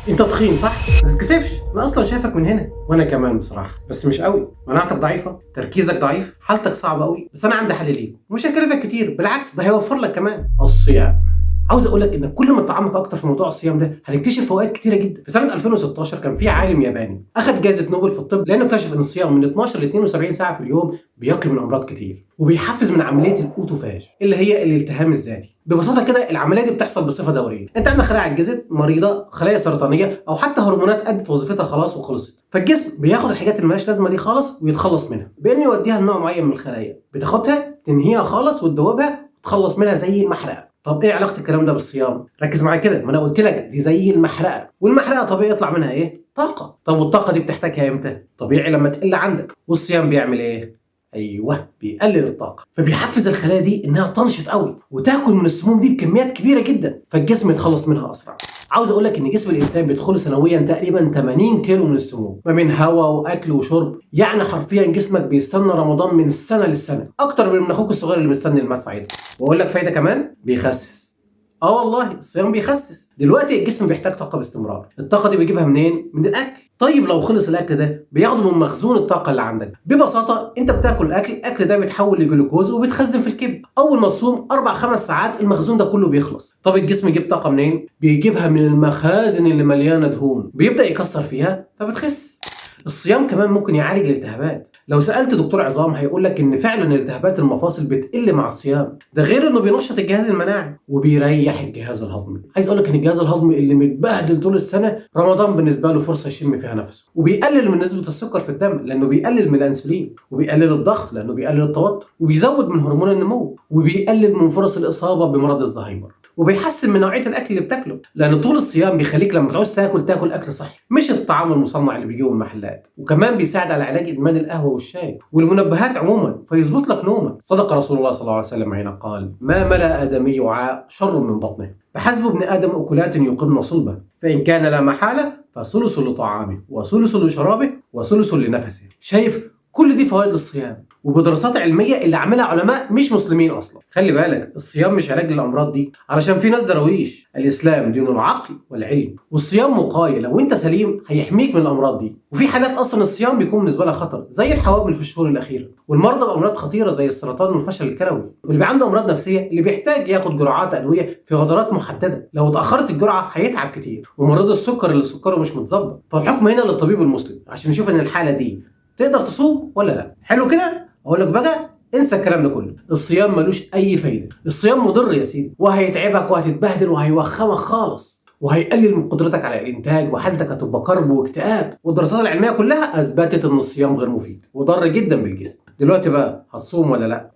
انت تخين صح؟ ما تتكسفش، انا اصلا شايفك من هنا. وانا كمان بصراحه، بس مش قوي. مناعتك ضعيفه، تركيزك ضعيف، حالتك صعبه قوي، بس انا عندي حل ليك ومش هيكلفك كتير، بالعكس ده هيوفر لك كمان. الصيام. عاوز اقول لك انك كل ما تتعمق اكتر في موضوع الصيام ده هتكتشف فوائد كتيره جدا. في سنه 2016 كان في عالم ياباني اخذ جائزه نوبل في الطب لانه اكتشف ان الصيام من 12 ل 72 ساعه في اليوم بيقي من امراض كتير وبيحفز من عمليه الاوتوفاج اللي هي الالتهام الذاتي. ببساطه كده العمليه دي بتحصل بصفه دوريه. انت عندك خلايا عجزت، مريضه، خلايا سرطانيه، او حتى هرمونات ادت وظيفتها خلاص وخلصت، فالجسم بياخد الحاجات اللي مالهاش لازمه دي خالص ويتخلص منها بانه يوديها لنوع معين من الخلايا، بتاخدها تنهيها خالص وتدوبها وتخلص منها زي المحرقه. طب ايه علاقه الكلام ده بالصيام؟ ركز معايا كده، ما انا قلت لك دي زي المحرقه، والمحرقه طبيعي يطلع منها ايه؟ طاقه. طب والطاقه دي بتحتاجها امتى؟ طبيعي لما تقل عندك. والصيام بيعمل ايه؟ ايوه بيقلل الطاقه، فبيحفز الخلايا دي انها تنشط قوي وتاكل من السموم دي بكميات كبيره جدا، فالجسم يتخلص منها اسرع. عاوز اقول لك ان جسم الانسان بيدخله سنويا تقريبا 80 كيلو من السموم ما بين هواء واكل وشرب، يعني حرفيا جسمك بيستنى رمضان من السنه للسنه اكتر من اخوك الصغير اللي مستني المدفع يده. واقول لك فايده كمان، بيخسس. والله الصيام بيخسس. دلوقتي الجسم بيحتاج طاقه باستمرار، الطاقه دي بيجيبها منين؟ من الاكل. طيب لو خلص الاكل ده بياخده من مخزون الطاقه اللي عندك. ببساطه انت بتاكل الاكل ده بيتحول لجلوكوز وبيتخزن في الكبد. اول ما تصوم 4-5 ساعات المخزون ده كله بيخلص. طب الجسم يجيب طاقه منين؟ بيجيبها من المخازن اللي مليانه دهون، بيبدا يكسر فيها فبتخس. الصيام كمان ممكن يعالج الالتهابات. لو سالت دكتور عظام هيقول لك ان فعلا التهابات المفاصل بتقل مع الصيام، ده غير انه بينشط الجهاز المناعي وبيريح الجهاز الهضمي. عايز اقول لك ان الجهاز الهضمي اللي متبهدل طول السنه، رمضان بالنسبه له فرصه يشم فيها نفسه. وبيقلل من نسبه السكر في الدم لانه بيقلل من الانسولين، وبيقلل الضغط لانه بيقلل التوتر، وبيزود من هرمون النمو، وبيقلل من فرص الاصابه بمرض الزهايمر، وبيحسن من نوعيه الاكل اللي بتاكله لان طول الصيام بيخليك لما تعوز تاكل اكل صحي مش الطعام المصنع اللي بيجيه من المحلات. وكمان بيساعد على علاج ادمان القهوه والشاي والمنبهات عموما، فيظبط لك نومك. صدق رسول الله صلى الله عليه وسلم حين قال: ما ملأ ادمي وعاء شر من بطنه، فحسب ابن ادم اكلات يقمن صلبه، فان كان لا محاله فثلث لطعامه وثلث لشرابه وثلث لنفسه. شايف كل دي فوائد الصيام وبدراسات علميه اللي عاملها علماء مش مسلمين اصلا. خلي بالك الصيام مش علاج للامراض دي، علشان في ناس درويش. الاسلام دين العقل والعلم، والصيام وقايه. لو انت سليم هيحميك من الامراض دي. وفي حالات اصلا الصيام بيكون بالنسبه لها خطر زي الحوامل في الشهور الاخيره، والمرضى بامراض خطيره زي السرطان والفشل الكلوي، واللي عنده امراض نفسيه اللي بيحتاج ياخد جرعات ادويه في فترات محدده. لو اتاخرت الجرعه هيتعب كتير، ومريض السكر اللي سكره مش متظبط. فالحكم هنا للطبيب المسلم عشان يشوف ان الحاله دي تقدر تصوم ولا لا. حلو كده؟ اقول لك بقى انسى الكلام ده كله، الصيام ملوش اي فايده. الصيام مضر يا سيدي، وهيتعبك وهتتبهدل وهيوخمك خالص، وهيقلل من قدرتك على الانتاج، وحالتك هتبقى كرب واكتئاب. والدراسات العلميه كلها اثبتت ان الصيام غير مفيد وضار جدا بالجسم. دلوقتي بقى هتصوم ولا لا؟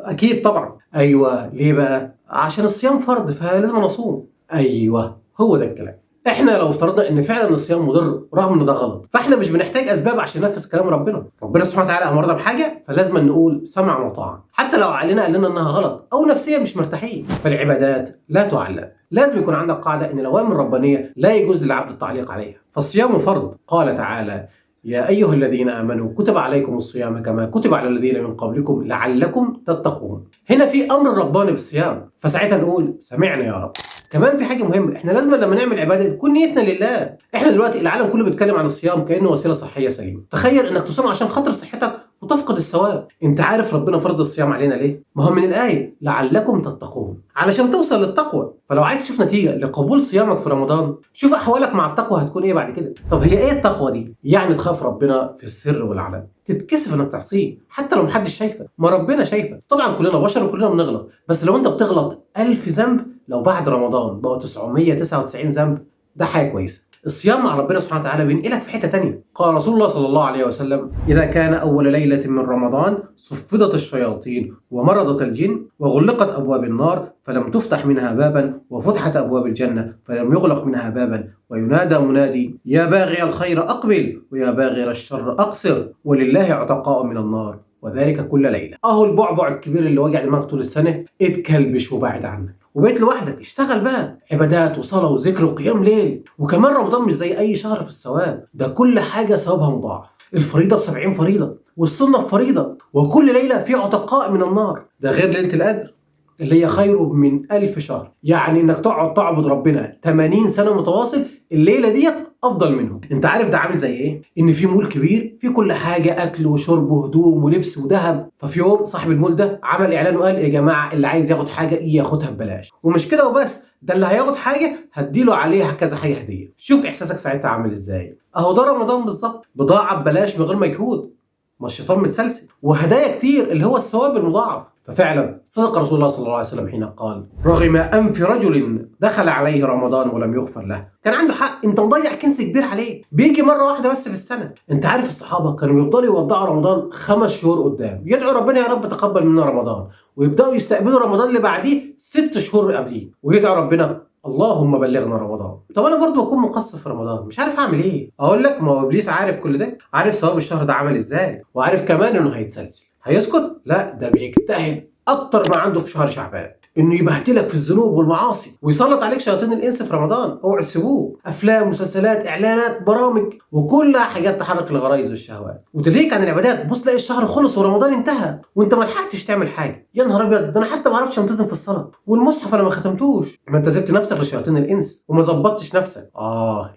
اكيد طبعا. ايوه ليه بقى؟ عشان الصيام فرض فلازم اصوم. ايوه هو ده الكلام. احنا لو افترضنا ان فعلا الصيام مضر رغم ان ده غلط، فاحنا مش بنحتاج اسباب عشان ننفذ كلام ربنا. ربنا سبحانه وتعالى امرنا بحاجه فلازم نقول سمع وطاعه، حتى لو عقلنا قال لنا انها غلط او نفسيا مش مرتاحين. فالعبادات لا تعلق. لازم يكون عندك قاعده ان الاوامر الربانيه لا يجوز للعبد التعليق عليها. فالصيام فرض. قال تعالى: يا أيها الذين آمنوا كتب عليكم الصيام كما كتب على الذين من قبلكم لعلكم تتقون. هنا في أمر رباني بالصيام، فساعتها نقول سمعنا يا رب. كمان في حاجة مهمة، احنا لازم لما نعمل عبادة تكون نيتنا لله. احنا دلوقتي العالم كله بيتكلم عن الصيام كأنه وسيلة صحية سليمة. تخيل انك تصوم عشان خاطر صحتك وتفقد الثواب. انت عارف ربنا فرض الصيام علينا ليه؟ ما هو من الآية لعلكم تتقون، علشان توصل للتقوى. فلو عايز تشوف نتيجة لقبول صيامك في رمضان، شوف أحوالك مع التقوى هتكون ايه بعد كده. طب هي ايه التقوى دي؟ يعني تخاف ربنا في السر والعلن، تتكسف انك تعصيه حتى لو محدش شايفك، ما ربنا شايفك. طبعا كلنا بشر وكلنا بنغلط، بس لو انت بتغلط 1000 ذنب، لو بعد رمضان بقوا 999 ذنب، ده حاجة كويسة. الصيام مع ربنا سبحانه وتعالى بينقلك في حتة تانية. قال رسول الله صلى الله عليه وسلم: إذا كان أول ليلة من رمضان صفدت الشياطين ومرضت الجن وغلقت أبواب النار فلم تفتح منها بابا وفتحت أبواب الجنة فلم يغلق منها بابا وينادى منادي: يا باغي الخير أقبل ويا باغي الشر أقصر ولله عتقاء من النار وذلك كل ليلة. أهو البعبع الكبير اللي وجع دماغك طول السنة اتكلبش وبعد عنك وبقيت لوحدك. اشتغل بقى عبادات وصلاة وذكر وقيام ليل. وكمان رمضان مش زي أي شهر في الثواب، ده كل حاجة ثوابها مضاعف. الفريضة ب70 فريضة، والسنة بفريضة، وكل ليلة في عتقاء من النار، ده غير ليلة القدر. اللي هي خير من 1000 شهر. يعني انك تقعد تعبد ربنا 80 سنة متواصل، الليلة ديت افضل منهم. انت عارف ده عامل زي ايه؟ ان في مول كبير فيه كل حاجة، اكل وشرب وهدوم ولبس وذهب. ففي يوم صاحب المول ده عمل اعلان وقال يا جماعة اللي عايز ياخد حاجة ياخدها ببلاش. ومش كده وبس، ده اللي هياخد حاجة هديله عليها كذا حاجة هدية. شوف احساسك ساعتها عامل ازاي. اهو ده رمضان بالظبط، بضاعة ببلاش من غير مجهود. ما الشيطان متسلسل، وهدايا كتير اللي هو الثواب المضاعف. ففعلا صدق رسول الله صلى الله عليه وسلم حين قال رغم أنف رجل دخل عليه رمضان ولم يغفر له. كان عنده حق، انت مضيع كنز كبير عليك، بيجي مرة واحدة بس في السنة. انت عارف الصحابة كانوا يفضلوا يودعوا رمضان 5 شهور قدام، يدعوا ربنا يا رب تقبل منا رمضان، ويبدأوا يستقبلوا رمضان اللي بعديه 6 شهور قبليه، ويدعوا ربنا اللهم بلغنا رمضان. طب انا برضو بكون مقصر في رمضان، مش عارف اعمل ايه. اقول لك ما هو ابليس عارف كل ده، عارف ثواب الشهر ده عامل ازاي، وعارف كمان انه هيتسلسل. هيسكت؟ لا، ده بيجتهد اكتر ما عنده في شهر شعبان، انه يبهدلك في الذنوب والمعاصي ويسلط عليك شياطين الانس في رمضان. اوعوا تسيبوه. افلام، مسلسلات، اعلانات، برامج، وكلها حاجات تحرك الغرايز والشهوات وتلهيك عن العبادات. بص تلاقي الشهر خلص ورمضان انتهى وانت ما لحقتش تعمل حاجه. يا نهار ابيض، ده انا حتى ما اعرفش انتظم في الصلاه والمصحف انا ما ختمتوش. ما انت سبت نفسك لشياطين الانس وما ظبطتش نفسك.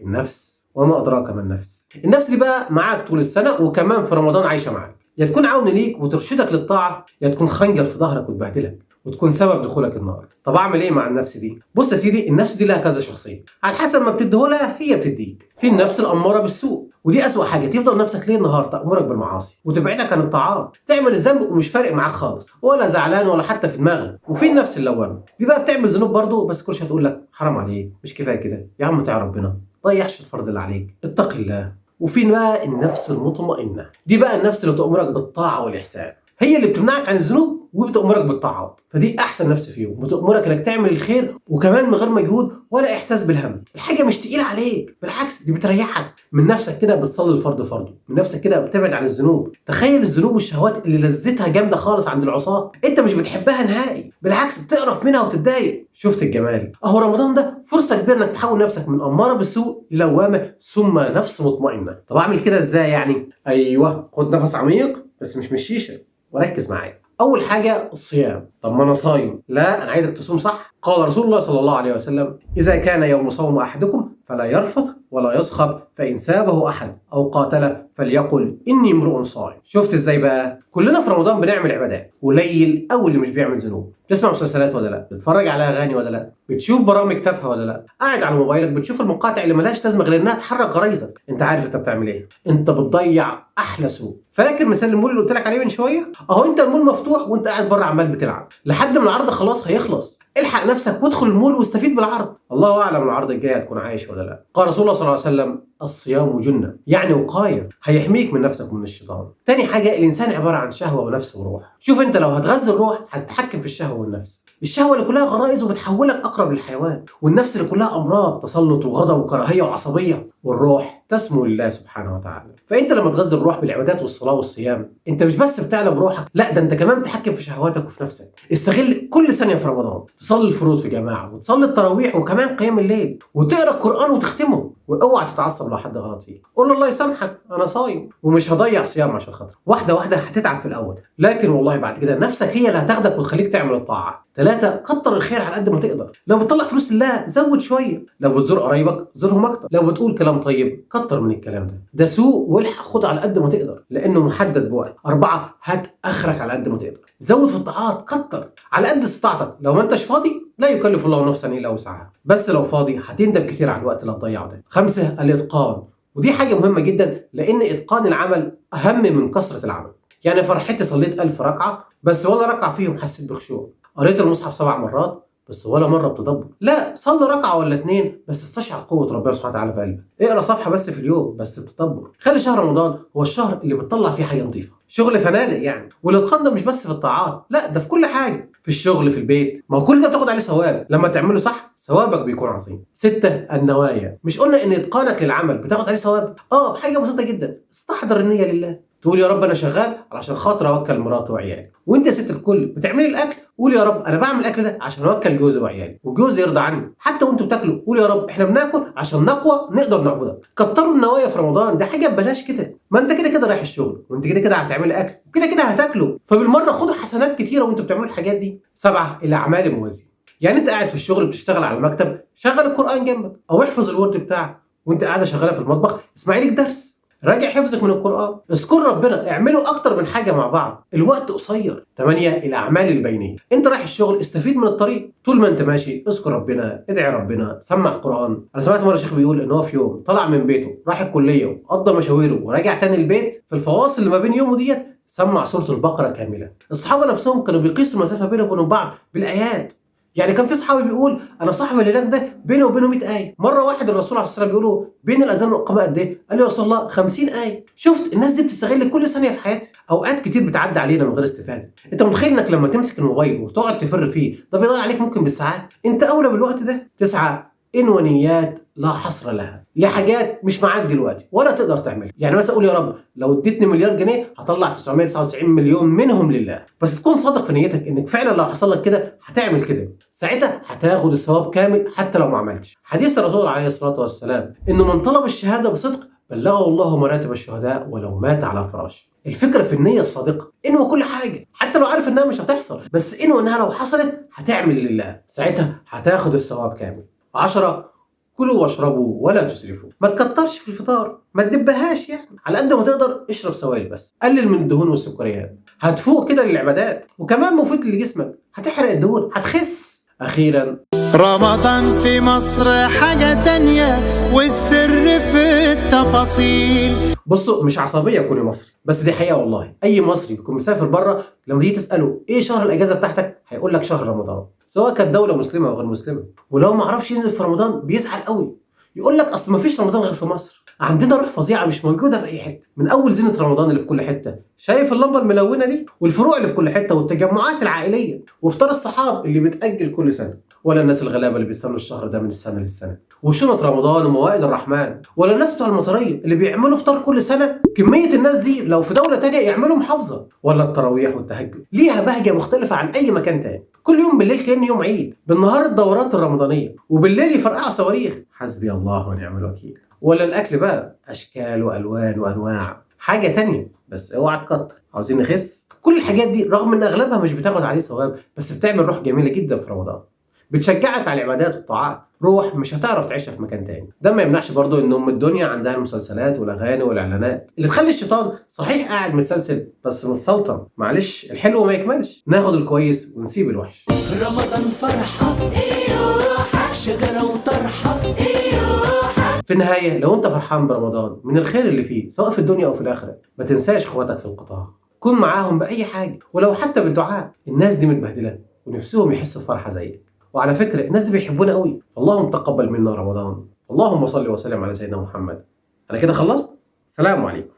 النفس وما ادراك ما النفس. النفس دي بقى معاك طول السنه وكمان في رمضان عايشه معاك، يا تكون عون ليك وترشدك للطاعه، يا تكون خنجر في ظهرك وتبهدلك وتكون سبب دخولك النار. طب اعمل ايه مع النفس دي؟ بص يا سيدي، النفس دي لها كذا شخصيه، على حسب ما بتديهولها هي بتديك. في النفس الاماره بالسوء، ودي اسوأ حاجه، تفضل نفسك ليل نهار تامرك بالمعاصي وتبعدك عن الطاعات، تعمل الذنب ومش فارق معاك خالص، ولا زعلان ولا حتى في دماغك. وفي النفس اللوامه، دي بقى بتعمل ذنوب برضه، بس كل شويه تقول لك حرام عليك، مش كفايه كده يا عم، طيع ربنا، ضيعش الفرض اللي عليك، اتق الله. وفي بقى النفس المطمئنه، دي بقى النفس اللي تامرك بالطاعه والاحسان، هي اللي بتمنعك عن الذنوب وبتأمرك بالطاعات. فدي احسن نفس فيهم، بتأمرك انك تعمل الخير وكمان من غير مجهود ولا احساس بالهم. الحاجه مش تقيله عليك، بالعكس دي بتريحك. من نفسك كده بتصلي الفرض فرضه، من نفسك كده بتبعد عن الذنوب. تخيل الذنوب والشهوات اللي لذتها جامده خالص عند العصاه انت مش بتحبها نهائي، بالعكس بتقرف منها وتتضايق. شفت الجمال؟ اهو رمضان ده فرصه كبيره انك تحول نفسك من اماره بالسوء للوامه ثم نفس مطمئنه. طب اعمل كده ازاي يعني؟ ايوه، خد نفس عميق بس مش شيشه وركز معايا. اول حاجه الصيام. طب ما انا صايم. لا، انا عايزك تصوم صح. قال رسول الله صلى الله عليه وسلم اذا كان يوم صوم احدكم فلا يرفث ولا يصخب، فان سابه احد او قاتله فليقل اني امرؤ صائم. شفت ازاي بقى؟ كلنا في رمضان بنعمل عبادات، قليل قوي اللي مش بيعمل ذنوب. تسمع مسلسلات ولا لا؟ بتتفرج على اغاني ولا لا؟ بتشوف برامج تافهه ولا لا؟ قاعد على موبايلك بتشوف المقاطع اللي ملهاش لازمه غير انها تحرك غرايزك. انت عارف انت بتعمل ايه؟ انت بتضيع احلى سوق. فاكر مثال المول اللي قلت لك عليه من شويه؟ اهو انت المول مفتوح وانت قاعد بره عمال بتلعب لحد ما العرض خلاص هيخلص. الحق نفسك وادخل المول واستفيد بالعرض. الله اعلم العرض الجاي هتكون عايش ولا لا. قال رسول الله صلى الله عليه وسلم الصيام جنه، يعني وقايه، هيحميك من نفسك ومن الشيطان. تاني حاجه الانسان عباره عن شهوه ونفس وروح. شوف انت لو هتغذي الروح هتتحكم في الشهوه والنفس. الشهوه اللي كلها غرائز وبتحولك اقرب للحيوان، والنفس اللي كلها امراض، تسلط وغضب وكراهيه وعصبيه، والروح تسمو لله سبحانه وتعالى. فانت لما تغذي الروح بالعبادات والصلاه والصيام، انت مش بس بتعلى بروحك، لا ده انت كمان بتحكم في شهواتك وفي نفسك. استغل كل ثانيه في رمضان، تصلي الفروض في جماعه وتصلي التراويح وكمان قيام الليل وتقرا القران وتختمه. واوعى تتعصب لو حد غلط فيك، قول له الله يسامحك انا صايم ومش هضيع صيام عشان خاطر. واحده واحده هتتعب في الاول، لكن والله بعد كده نفسك هي اللي هتاخدك وتخليك تعمل الطاعه. 3 كتر الخير على قد ما تقدر. لو بتطلع فلوس لله زود شويه، لو بتزور قرايبك زورهم اكتر، لو بتقول كلام طيب كتر من الكلام ده سوق والحق خد على قد ما تقدر لانه محدد بوقت. 4 هات اخرك على قد ما تقدر. زود في الطاعات، كتر على قد استطاعتك. لو ما انتش فاضي لا يكلف الله نفسا الا وسعها، بس لو فاضي هتندم كتير على الوقت اللي هتضيعه ده. 5 الاتقان، ودي حاجه مهمه جدا لان اتقان العمل اهم من كثره العمل. يعني فرحتي صليت 1000 ركعه بس ولا ركعه فيهم حسيت بخشوع، قريت المصحف 7 مرات بس ولا مره بتدبر. لا، صلي ركعه ولا 2 بس استشعر قوه ربنا سبحانه وتعالى في قلبك. اقرا صفحه بس في اليوم بس بتدبر. خلي شهر رمضان هو الشهر اللي بتطلع فيه حاجه نظيفه، شغل فنادق يعني. والاتقان ده مش بس في الطاعات، لا ده في كل حاجه، في الشغل، في البيت. ما هو كل ده بتاخد عليه ثواب، لما تعمله صح ثوابك بيكون عظيم. 6 النوايا. مش قلنا ان اتقانك للعمل بتاخد عليه ثواب؟ بحاجه بسيطه جدا، استحضر النيه لله. تقول يا رب انا شغال علشان خاطر اوكل مراتي وعيالي. وانت يا ست الكل بتعملي الاكل قول يا رب انا بعمل الاكل ده عشان اوكل جوزي وعيالي وجوزي يرضى عني. حتى وانتوا بتاكلوا قول يا رب احنا بناكل عشان نقوى نقدر نعبدك. كتروا النوايا في رمضان، ده حاجه ببلاش كده. ما انت كده كده رايح الشغل وانت كده كده هتعملي اكل وكده كده هتاكلوا، فبالمره خدوا حسنات كتيره وانتوا بتعملوا الحاجات دي. 7 الاعمال الموازيه. يعني انت قاعد في الشغل بتشتغل على المكتب شغل القران جنبك او احفظ الورد بتاعك، وانت قاعده شغاله في المطبخ اسمعي لك درس، راجع حفظك من القرآن، اذكر ربنا، اعملوا اكتر من حاجة مع بعض، الوقت قصير. 8 الاعمال البينية. انت رايح الشغل استفيد من الطريق، طول ما انت ماشي اذكر ربنا، ادعي ربنا، سمع قرآن. انا سمعت مرة شيخ بيقول ان هو في يوم طلع من بيته راح الكلية وقضى مشاويره وراجع تاني البيت، في الفواصل اللي ما بين يومه ديت سمع سورة البقرة كاملة. الصحابة نفسهم كانوا بيقيسوا المسافة بينهم وبين بعض بالآيات. يعني كان في صحابي بيقول انا صاحبي اللي هناك ده بينه وبينه 100 ايه. مره واحد الرسول عليه الصلاه والسلام بيقول له بين الاذان والاقامه قد ايه؟ قال له يا رسول الله 50 ايه. شفت الناس دي بتستغل كل ثانيه في حياتها. اوقات كتير بتعدي علينا من غير استفاده. انت متخيل انك لما تمسك الموبايل وتقعد تفر فيه ده بيضيع عليك ممكن بالساعات؟ انت اولى بالوقت ده. 9 انوانيات لا حصر لها، لحاجات مش معاك دلوقتي ولا تقدر تعملها. يعني مثلا اقول يا رب لو اديتني مليار جنيه هطلع 999 مليون منهم لله، بس تكون صادق في نيتك انك فعلا لو حصل لك كده هتعمل كده، ساعتها هتاخد الثواب كامل حتى لو ما عملتش. حديث الرسول عليه الصلاه والسلام انه من طلب الشهاده بصدق بلغه الله مراتب الشهداء ولو مات على فراشه. الفكره في النيه الصادقه، انه كل حاجه حتى لو عارف انها مش هتحصل، بس انها لو حصلت هتعمل لله، ساعتها هتاخد الثواب كامل. 10 كلوا واشربوا ولا تسرفوا. ما تكترش في الفطار، ما تدبهاش، يعني على قد ما تقدر اشرب سوائل بس، قلل من الدهون والسكريات، هتفوق كده للعبادات، وكمان مفيد لجسمك، هتحرق الدهون، هتخس. اخيرا رمضان في مصر حاجة تانية والسر في التفاصيل. بصوا مش عصبيه كوني مصري، بس دي حقيقه والله. اي مصري بيكون مسافر بره لما تيجي تساله ايه شهر الاجازه بتاعتك هيقول لك شهر رمضان، سواء كانت دوله مسلمه او غير مسلمه. ولو ما عرفش ينزل في رمضان بيزعل قوي، يقول لك اصل ما فيش رمضان غير في مصر. عندنا روح فظيعه مش موجوده في اي حته، من اول زينه رمضان اللي في كل حته، شايف اللمبه الملونه دي، والفروع اللي في كل حته، والتجمعات العائليه، وافطار الصحاب اللي بيتاجل كل سنه، ولا الناس الغلابه اللي بيستنوا الشهر ده من السنه للسنه، وشنط رمضان وموائد الرحمن، ولا الناس بتوع المطريه اللي بيعملوا فطار كل سنه. كميه الناس دي لو في دوله تانية يعملوا محافظه. ولا التراويح والتهجد ليها بهجه مختلفه عن اي مكان تاني، كل يوم بالليل كأن يوم عيد، بالنهار الدورات الرمضانيه، وبالليل يفرقعوا صواريخ، حسبي الله ونعم الوكيل. ولا الاكل بقى اشكال والوان وانواع، حاجه تانية. بس اوعى تكتر، عاوزين نخس. كل الحاجات دي رغم ان اغلبها مش بتاخد عليه ثواب، بس بتعمل روح جميله جدا في رمضان، بتشجعك على العبادات والطاعات، روح مش هتعرف تعيشها في مكان تاني. ده ما يمنعش برضو ان ام الدنيا عندها المسلسلات والاغاني والاعلانات اللي تخلي الشيطان صحيح قاعد متسلسل بس متسلطن. معلش الحلو ما يكملش، ناخد الكويس ونسيب الوحش. رمضان فرحة شجرة وطرحة. في النهايه لو انت فرحان برمضان من الخير اللي فيه سواء في الدنيا او في الاخره، ما تنساش اخواتك في القطاع، كن معاهم باي حاجه ولو حتى بالدعاء. الناس دي متبهدله ونفسهم يحسوا بفرحه زيك. وعلى فكره الناس دي بيحبونا قوي، اللهم تقبل منا رمضان. اللهم صل وسلم على سيدنا محمد. انا كده خلصت، سلام عليكم.